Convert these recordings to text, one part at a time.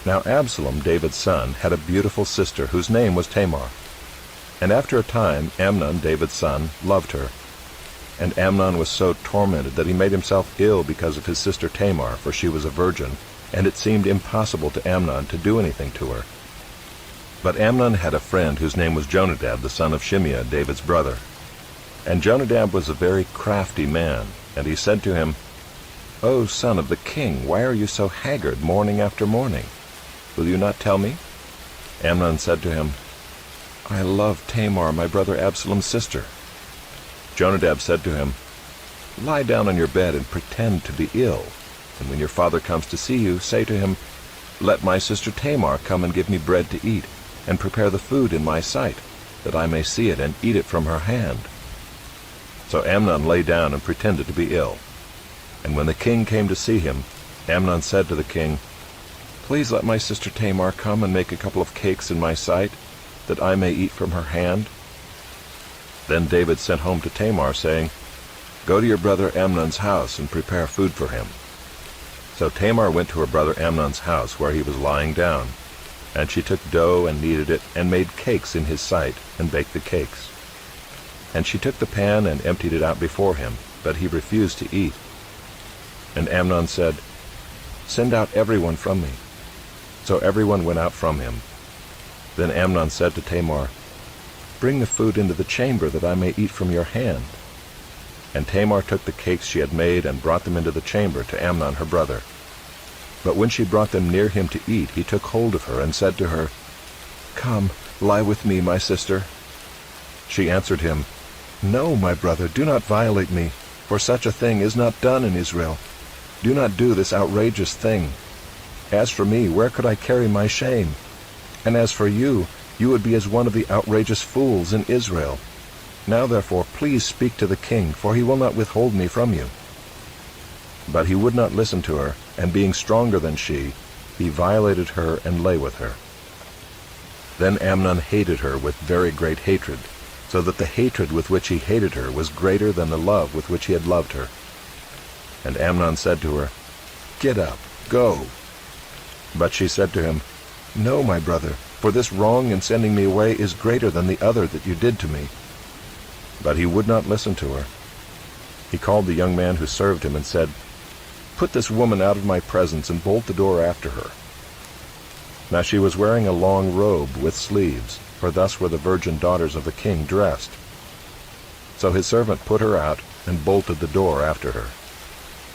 Now Absalom, David's son, had a beautiful sister whose name was Tamar. And after a time Amnon, David's son, loved her. And Amnon was so tormented that he made himself ill because of his sister Tamar, for she was a virgin, and it seemed impossible to Amnon to do anything to her. But Amnon had a friend whose name was Jonadab, the son of Shimeah, David's brother. And Jonadab was a very crafty man, and he said to him, "O son of the king, why are you so haggard morning after morning? Will you not tell me?" Amnon said to him, "I love Tamar, my brother Absalom's sister." Jonadab said to him, "Lie down on your bed and pretend to be ill, and when your father comes to see you, say to him, 'Let my sister Tamar come and give me bread to eat, and prepare the food in my sight, that I may see it and eat it from her hand.'" So Amnon lay down and pretended to be ill. And when the king came to see him, Amnon said to the king, "Please let my sister Tamar come and make a couple of cakes in my sight, that I may eat from her hand." Then David sent home to Tamar, saying, "Go to your brother Amnon's house and prepare food for him." So Tamar went to her brother Amnon's house, where he was lying down, and she took dough and kneaded it, and made cakes in his sight, and baked the cakes. And she took the pan and emptied it out before him, but he refused to eat. And Amnon said, "Send out everyone from me." So everyone went out from him. Then Amnon said to Tamar, "Bring the food into the chamber, that I may eat from your hand." And Tamar took the cakes she had made and brought them into the chamber to Amnon her brother. But when she brought them near him to eat, he took hold of her and said to her, "Come, lie with me, my sister." She answered him, "No, my brother, do not violate me, for such a thing is not done in Israel. Do not do this outrageous thing. As for me, where could I carry my shame? And as for you, you would be as one of the outrageous fools in Israel. Now therefore, please speak to the king, for he will not withhold me from you." But he would not listen to her, and being stronger than she, he violated her and lay with her. Then Amnon hated her with very great hatred, so that the hatred with which he hated her was greater than the love with which he had loved her. And Amnon said to her, "Get up, go." But she said to him, "No, my brother, for this wrong in sending me away is greater than the other that you did to me." But he would not listen to her. He called the young man who served him and said, "Put this woman out of my presence and bolt the door after her." Now she was wearing a long robe with sleeves, for thus were the virgin daughters of the king dressed. So his servant put her out and bolted the door after her.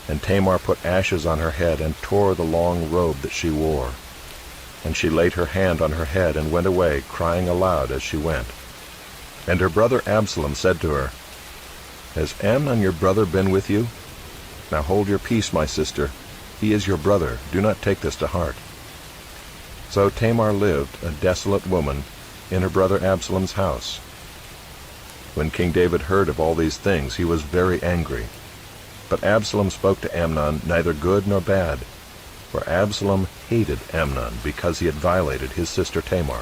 And Tamar put ashes on her head and tore the long robe that she wore. And she laid her hand on her head and went away, crying aloud as she went. And her brother Absalom said to her, "Has Amnon your brother been with you? Now hold your peace, my sister. He is your brother. Do not take this to heart." So Tamar lived, a desolate woman, in her brother Absalom's house. When King David heard of all these things, he was very angry. But Absalom spoke to Amnon neither good nor bad, for Absalom hated Amnon because he had violated his sister Tamar.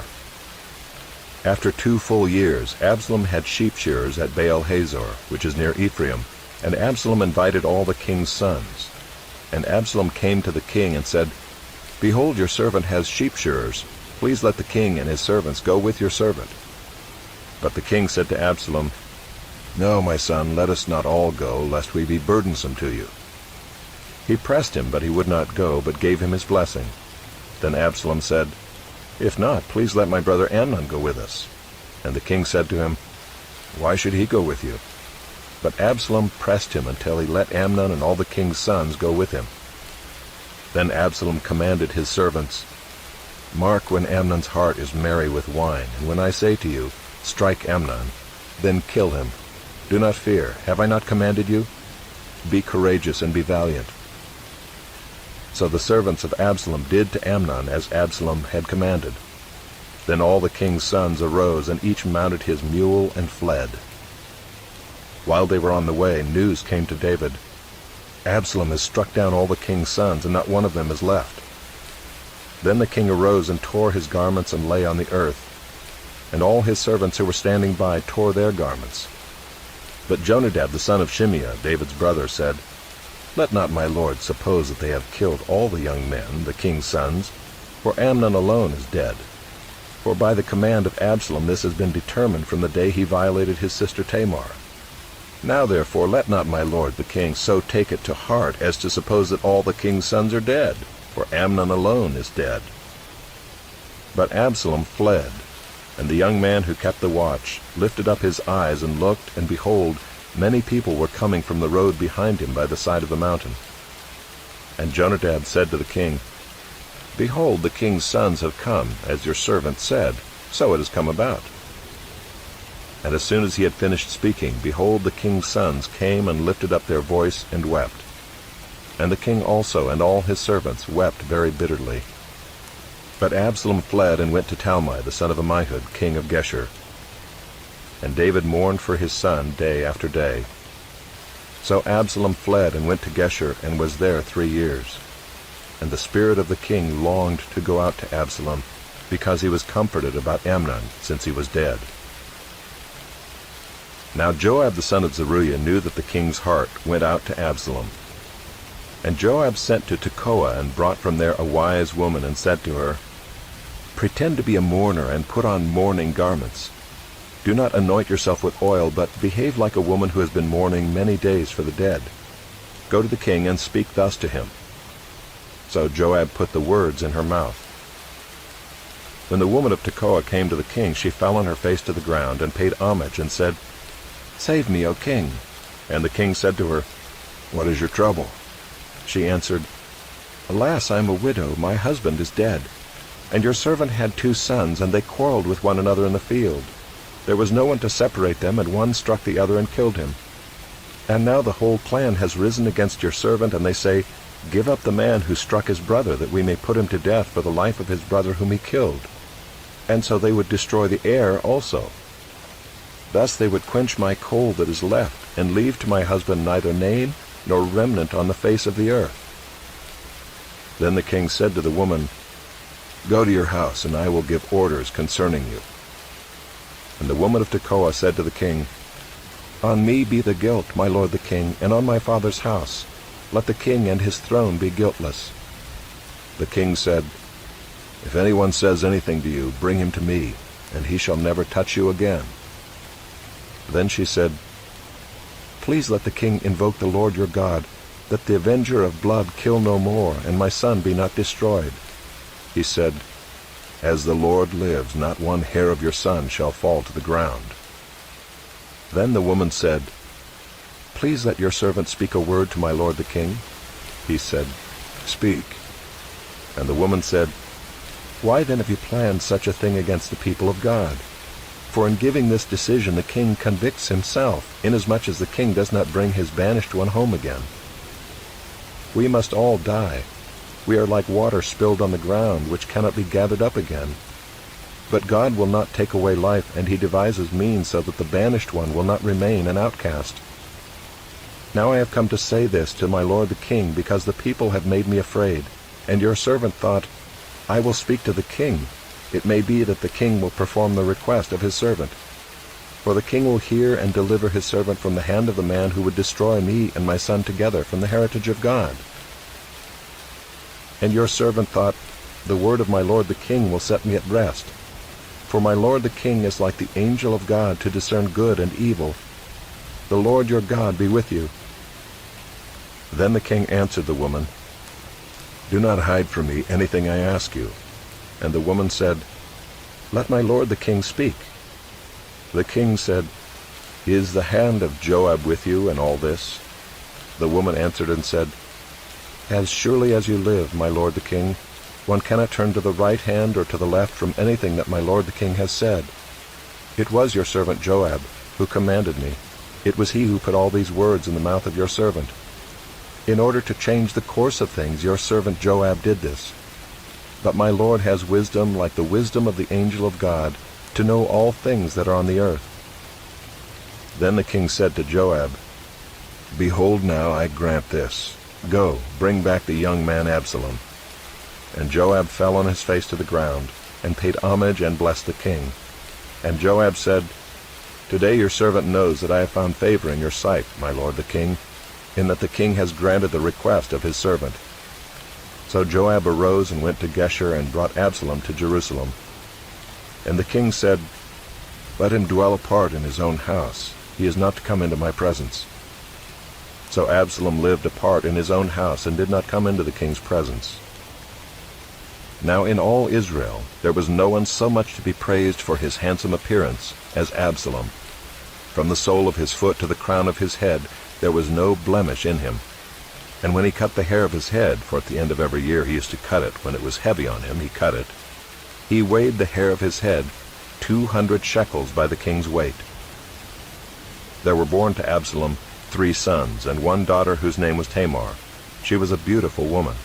After 2 full years, Absalom had sheep shearers at Baal-Hazor, which is near Ephraim, and Absalom invited all the king's sons. And Absalom came to the king and said, "Behold, your servant has sheep shearers. Please let the king and his servants go with your servant." But the king said to Absalom, "No, my son, let us not all go, lest we be burdensome to you." He pressed him, but he would not go, but gave him his blessing. Then Absalom said, "If not, please let my brother Amnon go with us." And the king said to him, "Why should he go with you?" But Absalom pressed him until he let Amnon and all the king's sons go with him. Then Absalom commanded his servants, "Mark when Amnon's heart is merry with wine, and when I say to you, 'Strike Amnon,' then kill him. Do not fear. Have I not commanded you? Be courageous and be valiant." So the servants of Absalom did to Amnon as Absalom had commanded. Then all the king's sons arose, and each mounted his mule and fled. While they were on the way, news came to David, "Absalom has struck down all the king's sons, and not one of them is left." Then the king arose and tore his garments and lay on the earth, and all his servants who were standing by tore their garments. But Jonadab the son of Shimeah, David's brother, said, "Let not my lord suppose that they have killed all the young men, the king's sons, for Amnon alone is dead. For by the command of Absalom this has been determined from the day he violated his sister Tamar. Now therefore let not my lord the king so take it to heart as to suppose that all the king's sons are dead, for Amnon alone is dead." But Absalom fled, and the young man who kept the watch lifted up his eyes and looked, and behold, many people were coming from the road behind him by the side of the mountain. And Jonadab said to the king, "Behold, the king's sons have come, as your servant said, so it has come about." And as soon as he had finished speaking, behold, the king's sons came and lifted up their voice and wept. And the king also and all his servants wept very bitterly. But Absalom fled and went to Talmai the son of Ammihud, king of Geshur. And David mourned for his son day after day. So Absalom fled and went to Geshur, and was there 3 years. And the spirit of the king longed to go out to Absalom, because he was comforted about Amnon, since he was dead. Now Joab the son of Zeruiah knew that the king's heart went out to Absalom. And Joab sent to Tekoa, and brought from there a wise woman, and said to her, "Pretend to be a mourner, and put on mourning garments. Do not anoint yourself with oil, but behave like a woman who has been mourning many days for the dead. Go to the king, and speak thus to him." So Joab put the words in her mouth. When the woman of Tekoa came to the king, she fell on her face to the ground, and paid homage, and said, "Save me, O king." And the king said to her, "What is your trouble?" She answered, "Alas, I am a widow, my husband is dead. And your servant had 2 sons, and they quarreled with one another in the field. There was no one to separate them, and one struck the other and killed him. And now the whole clan has risen against your servant, and they say, 'Give up the man who struck his brother, that we may put him to death for the life of his brother whom he killed.' And so they would destroy the heir also. Thus they would quench my coal that is left, and leave to my husband neither name nor remnant on the face of the earth." Then the king said to the woman, "Go to your house, and I will give orders concerning you." And the woman of Tekoa said to the king, "On me be the guilt, my lord the king, and on my father's house. Let the king and his throne be guiltless." The king said, "If anyone says anything to you, bring him to me, and he shall never touch you again." Then she said, "Please let the king invoke the Lord your God, that the avenger of blood kill no more, and my son be not destroyed." He said, "As the Lord lives, not one hair of your son shall fall to the ground." Then the woman said, "Please let your servant speak a word to my lord the king." He said, "Speak." And the woman said, "Why then have you planned such a thing against the people of God? For in giving this decision the king convicts himself, inasmuch as the king does not bring his banished one home again. We must all die. We are like water spilled on the ground, which cannot be gathered up again. But God will not take away life, and he devises means so that the banished one will not remain an outcast. Now I have come to say this to my lord the king, because the people have made me afraid. And your servant thought, I will speak to the king. It may be that the king will perform the request of his servant. For the king will hear and deliver his servant from the hand of the man who would destroy me and my son together from the heritage of God. And your servant thought, the word of my lord the king will set me at rest. For my lord the king is like the angel of God to discern good and evil. The Lord your God be with you." Then the king answered the woman, "Do not hide from me anything I ask you." And the woman said, "Let my lord the king speak." The king said, "Is the hand of Joab with you in all this?" The woman answered and said, "As surely as you live, my lord the king, one cannot turn to the right hand or to the left from anything that my lord the king has said. It was your servant Joab who commanded me. It was he who put all these words in the mouth of your servant. In order to change the course of things, your servant Joab did this. But my lord has wisdom like the wisdom of the angel of God, to know all things that are on the earth." Then the king said to Joab, "Behold, now I grant this. Go, bring back the young man Absalom." And Joab fell on his face to the ground, and paid homage and blessed the king. And Joab said, "Today your servant knows that I have found favor in your sight, my lord the king, in that the king has granted the request of his servant." So Joab arose and went to Geshur and brought Absalom to Jerusalem. And the king said, "Let him dwell apart in his own house. He is not to come into my presence." So Absalom lived apart in his own house and did not come into the king's presence. Now in all Israel there was no one so much to be praised for his handsome appearance as Absalom. From the sole of his foot to the crown of his head there was no blemish in him. And when he cut the hair of his head, for at the end of every year he used to cut it, when it was heavy on him he cut it, he weighed the hair of his head 200 shekels by the king's weight. There were born to Absalom 3 sons, and 1 daughter whose name was Tamar. She was a beautiful woman.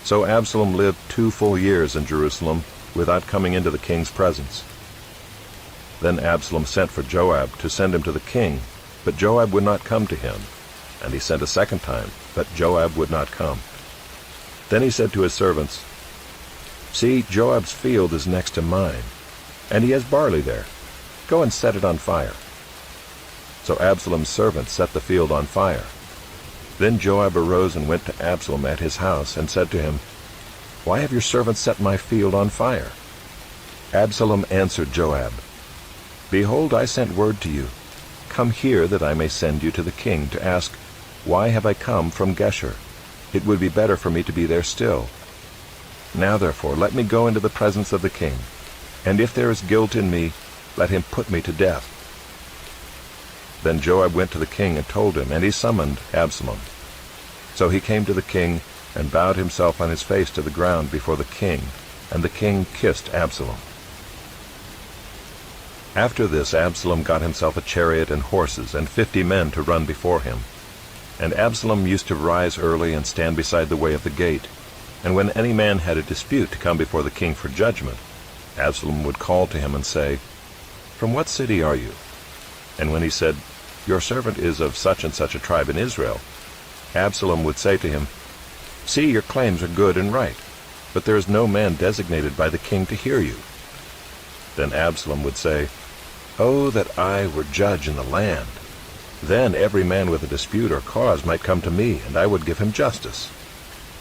So Absalom lived 2 full years in Jerusalem without coming into the king's presence. Then Absalom sent for Joab to send him to the king, but Joab would not come to him. And he sent a second time, but Joab would not come. Then he said to his servants, "See, Joab's field is next to mine, and he has barley there. Go and set it on fire." So Absalom's servants set the field on fire. Then Joab arose and went to Absalom at his house, and said to him, "Why have your servants set my field on fire?" Absalom answered Joab, "Behold, I sent word to you. Come here, that I may send you to the king, to ask, Why have I come from Geshur? It would be better for me to be there still. Now therefore let me go into the presence of the king, and if there is guilt in me, let him put me to death." Then Joab went to the king and told him, and he summoned Absalom. So he came to the king, and bowed himself on his face to the ground before the king, and the king kissed Absalom. After this Absalom got himself a chariot and horses, and 50 men to run before him. And Absalom used to rise early and stand beside the way of the gate. And when any man had a dispute to come before the king for judgment, Absalom would call to him and say, "From what city are you?" And when he said, "Your servant is of such and such a tribe in Israel," Absalom would say to him, "See, your claims are good and right, but there is no man designated by the king to hear you." Then Absalom would say, "Oh, that I were judge in the land! Then every man with a dispute or cause might come to me, and I would give him justice."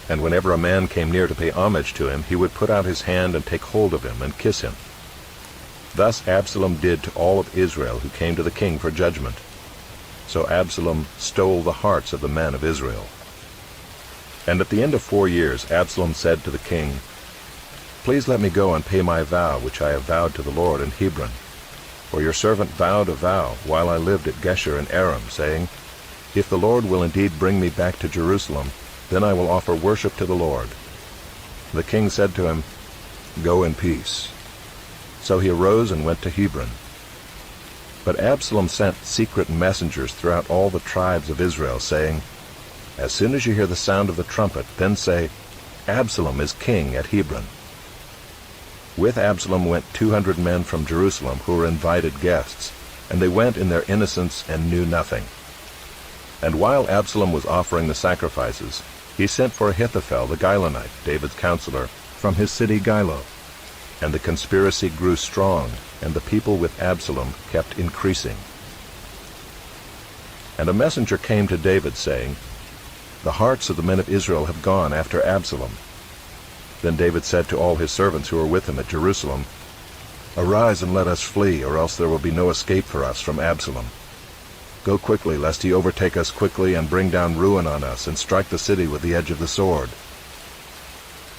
And whenever a man came near to pay homage to him, he would put out his hand and take hold of him and kiss him. Thus Absalom did to all of Israel who came to the king for judgment. So Absalom stole the hearts of the men of Israel. And at the end of 4 years Absalom said to the king, "Please let me go and pay my vow which I have vowed to the Lord in Hebron. For your servant vowed a vow while I lived at Geshur in Aram, saying, If the Lord will indeed bring me back to Jerusalem, then I will offer worship to the Lord." The king said to him, "Go in peace." So he arose and went to Hebron. But Absalom sent secret messengers throughout all the tribes of Israel, saying, "As soon as you hear the sound of the trumpet, then say, Absalom is king at Hebron." With Absalom went 200 men from Jerusalem who were invited guests, and they went in their innocence and knew nothing. And while Absalom was offering the sacrifices, he sent for Ahithophel the Gilonite, David's counselor, from his city Gilo. And the conspiracy grew strong, and the people with Absalom kept increasing. And a messenger came to David, saying, "The hearts of the men of Israel have gone after Absalom." Then David said to all his servants who were with him at Jerusalem, "Arise and let us flee, or else there will be no escape for us from Absalom. Go quickly, lest he overtake us quickly and bring down ruin on us, and strike the city with the edge of the sword."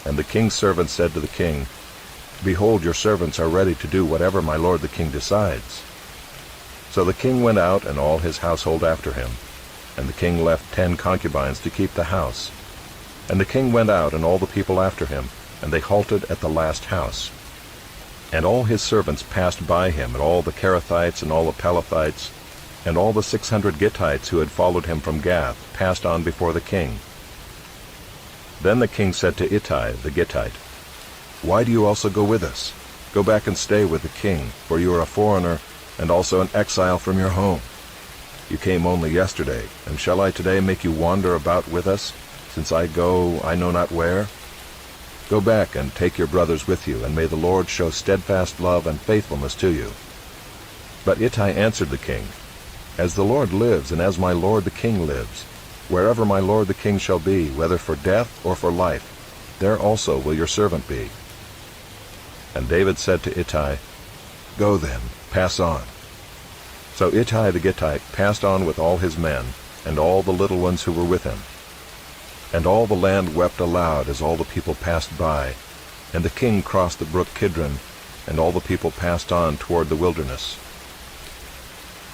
And the king's servants said to the king, "Behold, your servants are ready to do whatever my lord the king decides." So the king went out, and all his household after him. And the king left 10 concubines to keep the house. And the king went out, and all the people after him, and they halted at the last house. And all his servants passed by him, and all the Kerethites, and all the Pelethites, and all the 600 Gittites who had followed him from Gath, passed on before the king. Then the king said to Ittai the Gittite, "Why do you also go with us? Go back and stay with the king, for you are a foreigner, and also an exile from your home. You came only yesterday, and shall I today make you wander about with us, since I go I know not where? Go back and take your brothers with you, and may the Lord show steadfast love and faithfulness to you." But Ittai answered the king, "As the Lord lives, and as my lord the king lives, Wherever my lord the king shall be, whether for death or for life, there also will your servant be. And David said to Ittai, Go then, pass on. So Ittai the Gittite passed on with all his men, and all the little ones who were with him. And all the land wept aloud as all the people passed by, and the king crossed the brook Kidron, and all the people passed on toward the wilderness.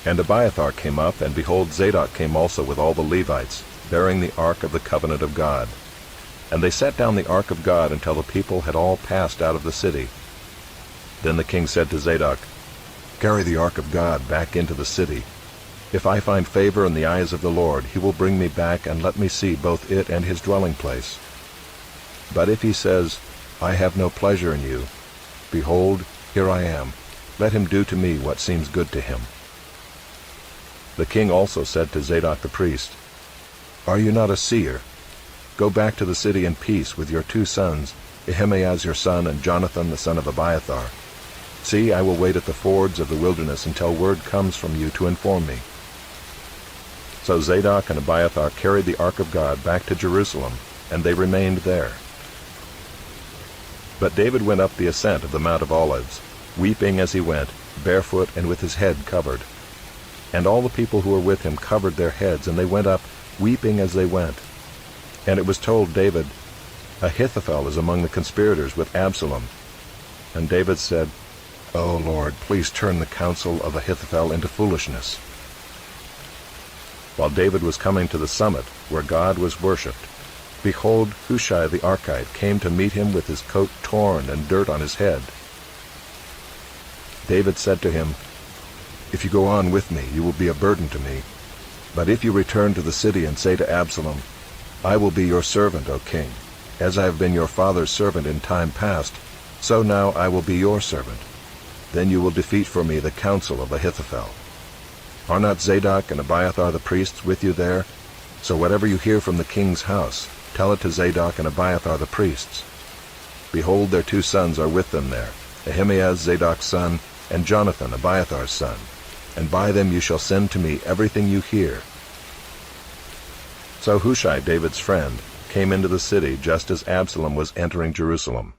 And Abiathar came up, and behold, Zadok came also with all the Levites, bearing the ark of the covenant of God. And they set down the ark of God until the people had all passed out of the city. Then the king said to Zadok, Carry the ark of God back into the city. If I find favor in the eyes of the Lord, he will bring me back and let me see both it and his dwelling place. But if he says, I have no pleasure in you, behold, here I am. Let him do to me what seems good to him. The king also said to Zadok the priest, Are you not a seer? Go back to the city in peace with your 2 sons, Ahimaaz your son and Jonathan the son of Abiathar. See, I will wait at the fords of the wilderness until word comes from you to inform me. So Zadok and Abiathar carried the ark of God back to Jerusalem, and they remained there. But David went up the ascent of the Mount of Olives, weeping as he went, barefoot and with his head covered. And all the people who were with him covered their heads, and they went up, weeping as they went. And it was told David, Ahithophel is among the conspirators with Absalom. And David said, O Lord, please turn the counsel of Ahithophel into foolishness. While David was coming to the summit, where God was worshipped, behold, Hushai the Archite came to meet him with his coat torn and dirt on his head. David said to him, If you go on with me, you will be a burden to me. But if you return to the city and say to Absalom, I will be your servant, O king, as I have been your father's servant in time past, so now I will be your servant. Then you will defeat for me the counsel of Ahithophel. Are not Zadok and Abiathar the priests with you there? So whatever you hear from the king's house, tell it to Zadok and Abiathar the priests. Behold, their 2 sons are with them there, Ahimaaz Zadok's son, and Jonathan Abiathar's son. And by them you shall send to me everything you hear. So Hushai, David's friend, came into the city just as Absalom was entering Jerusalem.